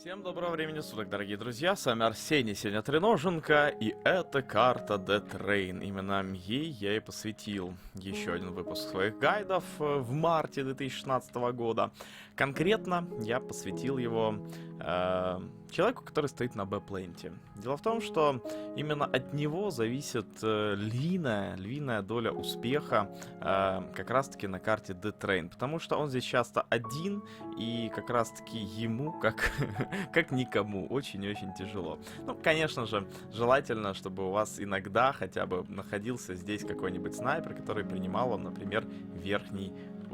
Всем доброго времени суток, дорогие друзья, с вами Арсений, сегодня Треноженко, и это карта Death Train. Именно ей я и посвятил еще один выпуск своих гайдов в марте 2016 года. Конкретно я посвятил его человеку, который стоит на Б-пленте. Дело в том, что именно от него зависит львиная доля успеха как раз-таки на карте Death Train, потому что он здесь часто один, и как раз-таки ему, как никому, очень-очень тяжело. Ну, конечно же, желательно, чтобы у вас иногда хотя бы находился здесь какой-нибудь снайпер, который принимал вам, например, верхний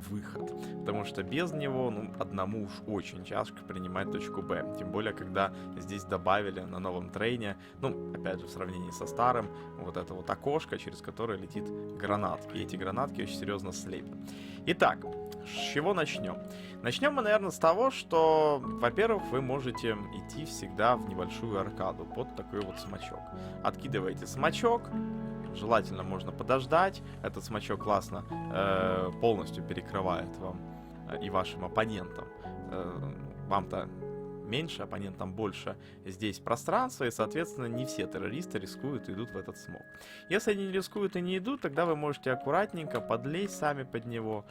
выход. Потому что без него, одному уж очень тяжко принимать точку Б. Тем более, когда здесь добавили на новом трейне, опять же, в сравнении со старым, вот это вот окошко, через которое летит гранатки. И эти гранатки очень серьезно слепят. Итак, с чего начнем? Начнем мы, наверное, с того, что, во-первых, вы можете идти всегда в небольшую аркаду под такой вот смачок. Откидываете смачок, желательно можно подождать, этот смачок классно полностью перекрывает вам и вашим оппонентам. Вам-то меньше, оппонентам больше здесь пространства, и, соответственно, не все террористы рискуют и идут в этот смог. Если они не рискуют и не идут, тогда вы можете аккуратненько подлезть сами под него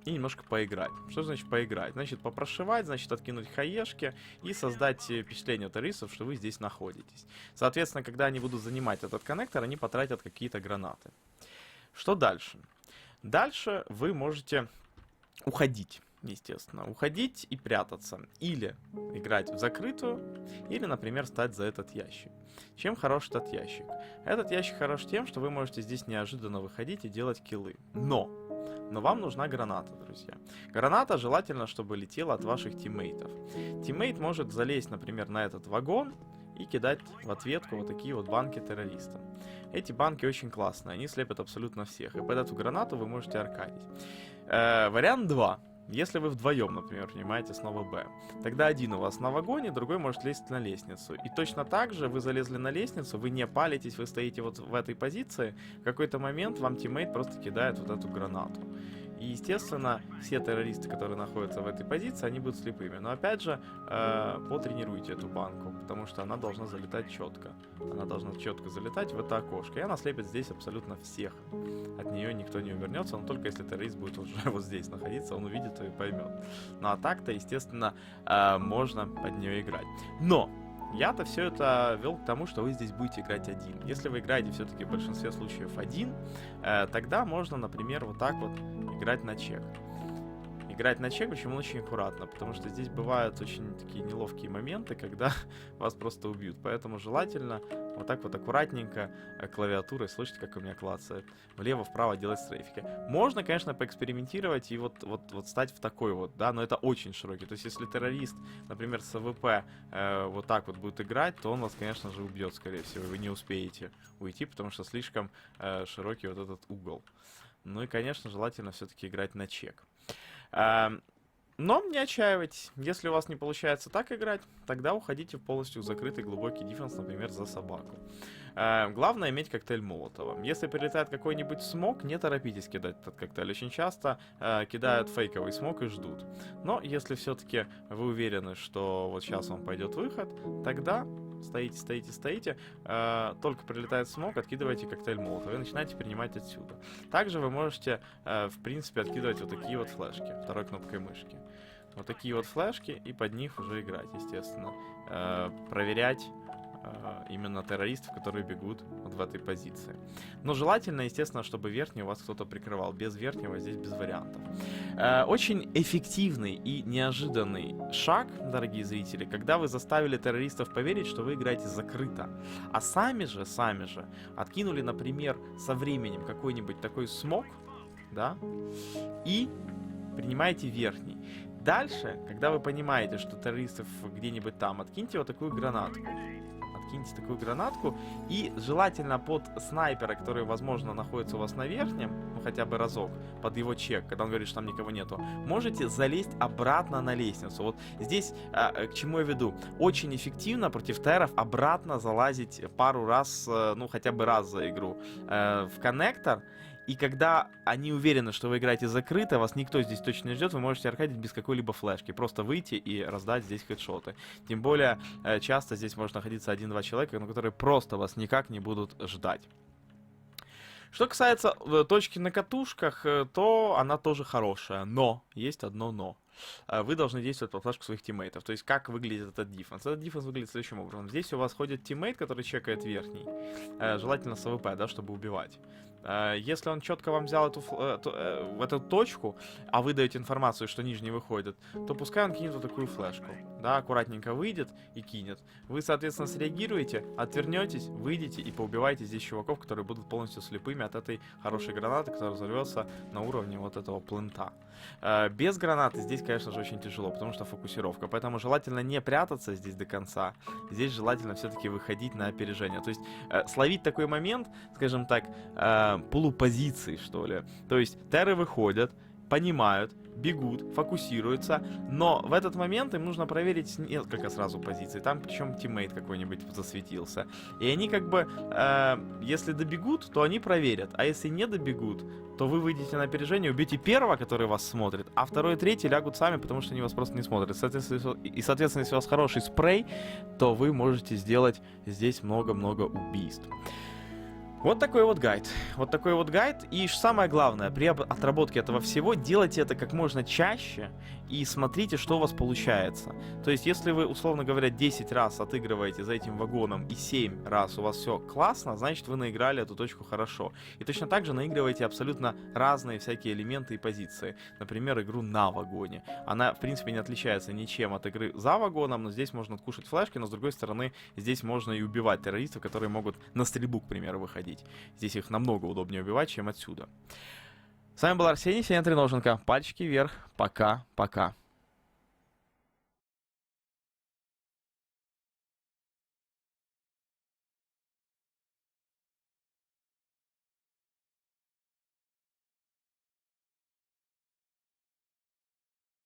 и немножко поиграть. Что значит поиграть? Значит, попрошивать, значит, откинуть хаешки и создать впечатление у террористов, что вы здесь находитесь. Соответственно, когда они будут занимать этот коннектор, они потратят какие-то гранаты. Что дальше? Дальше вы можете уходить. Естественно, уходить и прятаться. Или играть в закрытую, или, например, стать за этот ящик. Чем хорош этот ящик? Этот ящик хорош тем, что вы можете здесь неожиданно выходить и делать киллы. Но вам нужна граната, друзья. Граната желательно, чтобы летела от ваших тиммейтов. Тиммейт может залезть, например, на этот вагон и кидать в ответку вот такие вот банки террористам. Эти банки очень классные, они слепят абсолютно всех. И под эту гранату вы можете аркадить. Вариант 2. Если вы вдвоем, например, принимаете снова Б, тогда один у вас на вагоне, другой может лезть на лестницу. И точно так же вы залезли на лестницу, вы не палитесь, вы стоите вот в этой позиции, в какой-то момент вам тиммейт просто кидает вот эту гранату. И, естественно, все террористы, которые находятся в этой позиции, они будут слепыми. Но, опять же, потренируйте эту банку, потому что она должна залетать четко. Она должна четко залетать в это окошко. И она слепит здесь абсолютно всех. От нее никто не увернется, но только если террорист будет уже вот здесь находиться, он увидит ее и поймет. Ну, а так-то, естественно, можно под нее играть. Но! Я-то все это вел к тому, что вы здесь будете играть один. Если вы играете все-таки в большинстве случаев один, тогда можно, например, вот так вот играть на чек. Играть на чек, причем очень аккуратно, потому что здесь бывают очень такие неловкие моменты, когда вас просто убьют. Поэтому желательно вот так вот аккуратненько клавиатурой, слышите, как у меня клацает, влево-вправо делать стрейфики. Можно, конечно, поэкспериментировать и вот стать в такой вот, да, но это очень широкий. То есть, если террорист, например, с АВП вот так вот будет играть, то он вас, конечно же, убьет, скорее всего, вы не успеете уйти, потому что слишком широкий вот этот угол. Ну и, конечно, желательно все-таки играть на чек. Но не отчаивайтесь. Если у вас не получается так играть, тогда уходите в полностью закрытый глубокий дефенс, например, за собаку. Главное иметь коктейль Молотова. Если прилетает какой-нибудь смог, не торопитесь кидать этот коктейль. Очень часто кидают фейковый смог и ждут. Но если все-таки вы уверены, что вот сейчас вам пойдет выход, тогда стоите, только прилетает смог, откидывайте коктейль Молотова и начинаете принимать отсюда. Также вы можете, в принципе, откидывать вот такие вот флешки, второй кнопкой мышки. Вот такие вот флешки, и под них уже играть, естественно. Проверять именно террористов, которые бегут вот в этой позиции. Но желательно, естественно, чтобы верхний у вас кто-то прикрывал. Без верхнего здесь без вариантов. Очень эффективный и неожиданный шаг, дорогие зрители, когда вы заставили террористов поверить, что вы играете закрыто. А сами же откинули, например, со временем какой-нибудь такой смог, да, и принимаете верхний. Дальше, когда вы понимаете, что террористов где-нибудь там, откиньте вот такую гранатку. Киньте такую гранатку и желательно под снайпера, который, возможно, находится у вас на верхнем, ну хотя бы разок, под его чек, когда он говорит, что там никого нету, можете залезть обратно на лестницу. Вот здесь к чему я веду? Очень эффективно против терров обратно залазить пару раз, ну хотя бы раз за игру в коннектор И когда они уверены, что вы играете закрыто, вас никто здесь точно не ждет, вы можете аркадить без какой-либо флешки. Просто выйти и раздать здесь хедшоты. Тем более, часто здесь может находиться 1-2 человека, но которые просто вас никак не будут ждать. Что касается точки на катушках, то она тоже хорошая. Но, есть одно но. Вы должны действовать по флешку своих тиммейтов. То есть, как выглядит этот диффенс? Этот диффенс выглядит следующим образом. Здесь у вас ходит тиммейт, который чекает верхний. Желательно с АВП, да, чтобы убивать. Если он четко вам взял эту точку, а вы даете информацию, что нижний выходит, то пускай он кинет вот такую флешку. Да, аккуратненько выйдет и кинет. Вы, соответственно, среагируете, отвернетесь, выйдете и поубиваете здесь чуваков, которые будут полностью слепыми от этой хорошей гранаты, которая взорвется на уровне вот этого плента. Без гранаты здесь, конечно же, очень тяжело, потому что фокусировка. Поэтому желательно не прятаться здесь до конца. Здесь желательно все-таки выходить на опережение. То есть словить такой момент, скажем так, полупозиции, что ли. То есть терры выходят, понимают, бегут, фокусируются, но в этот момент им нужно проверить несколько сразу позиций. Там причем тиммейт какой-нибудь засветился. И они как бы, если добегут, то они проверят. А если не добегут, то вы выйдете на опережение, убьете первого, который вас смотрит, а второй и третий лягут сами, потому что они вас просто не смотрят. Соответственно, если у вас хороший спрей, то вы можете сделать здесь много-много убийств. Вот такой вот гайд. Вот такой вот гайд. И самое главное, при отработке этого всего делайте это как можно чаще и смотрите, что у вас получается. То есть, если вы, условно говоря, 10 раз отыгрываете за этим вагоном и 7 раз у вас все классно, значит, вы наиграли эту точку хорошо. И точно так же наигрываете абсолютно разные всякие элементы и позиции. Например, игру на вагоне. Она, в принципе, не отличается ничем от игры за вагоном, но здесь можно откушать флешки, но, с другой стороны, здесь можно и убивать террористов, которые могут на стрельбу, к примеру, выходить. Здесь их намного удобнее убивать, чем отсюда. С вами был Арсений, Сеня Треноженко. Пальчики вверх. Пока-пока.